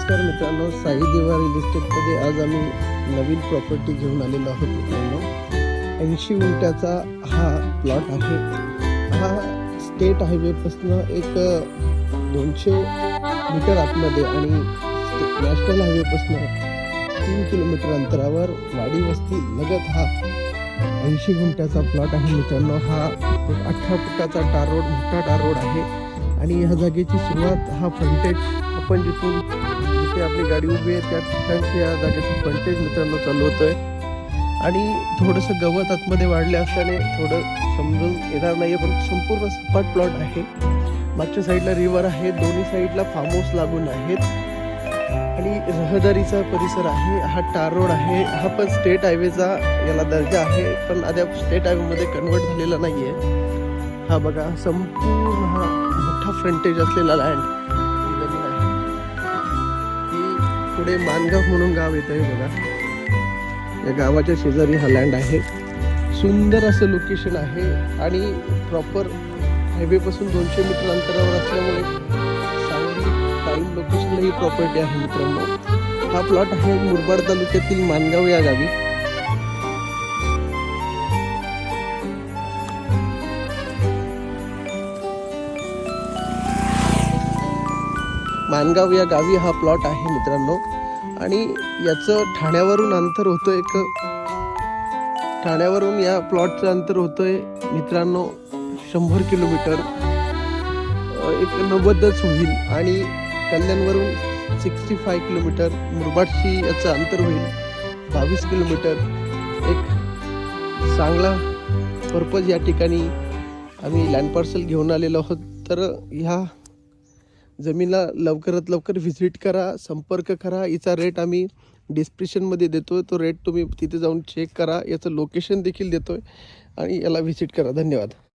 नमस्कार मित्रांनो, साई देवा रिअल इस्टेटमध्ये आज आम्ही नवीन प्रॉपर्टी घेऊन आलेलो आहोत मित्रांनो. 80 गुंठ्याचा हा प्लॉट आहे. हा स्टेट हायवेपासून एक 200 मीटर आतमध्ये आणि नॅशनल हायवेपासून 3 किलोमीटर अंतरावर वाडी वस्ती लगत हा 80 गुंठ्याचा प्लॉट आहे मित्रांनो. हा एक 18 फुटाचा टार रोड, मोठा टार रोड आहे आणि ह्या जागेची सुरुवात, हा फ्रंटेज आपण जिथे आपली गाडी उभी आहे त्या ठिकाणची या जागेचं फ्रंटेज मित्रांनो चालू होतोय. आणि थोडंसं गवत आतमध्ये वाढले असल्याने थोडं समजून येणार नाही, पण संपूर्ण सपाट प्लॉट आहे. मागच्या साईडला रिव्हर आहे, दोन्ही साईडला फार्म हाऊस लागून आहेत आणि रहदारीचा परिसर आहे. हा टार रोड आहे. हा पण स्टेट हायवेचा याला दर्जा आहे, पण अद्याप स्टेट हायवेमध्ये कन्वर्ट झालेला नाही आहे. हा बघा, संपूर्ण हा मोठा फ्रंटेज असलेला लँड जमीन आहे. ही पुढे मानगाव म्हणून गाव येत आहे बघा. या गावाच्या शेजारी हा लँड आहे. सुंदर असं लोकेशन आहे आणि प्रॉपर हायवेपासून 200 मीटर अंतरावर असल्यामुळे चांगली प्राईम लोकेशनला ही प्रॉपर्टी आहे मित्रांनो. हा प्लॉट आहे मुरबाड तालुक्यातील मानगाव या गावी. मानगाव या गावी हा प्लॉट आहे मित्रांनो. आणि याचं ठाण्यावरून अंतर होतं ठाण्यावरून या प्लॉटचं अंतर होतंय मित्रांनो 100 किलोमीटर, एक 90च होईल. आणि कल्याणवरून 65 किलोमीटर, मुरबाडशी याचं अंतर होईल 22 किलोमीटर. एक चांगला पर्पज या ठिकाणी आम्ही लँड पार्सल घेऊन आलेलो आहोत. तर ह्या जमीनला लवकरात लवकर व्हिजिट करा, संपर्क करा. हिचा रेट आम्ही डिस्क्रिप्शनमध्ये देतो, तो रेट तुम्ही तिथे जाऊन चेक करा. याचं लोकेशन देखील देतो आहे आणि याला व्हिजिट करा. धन्यवाद.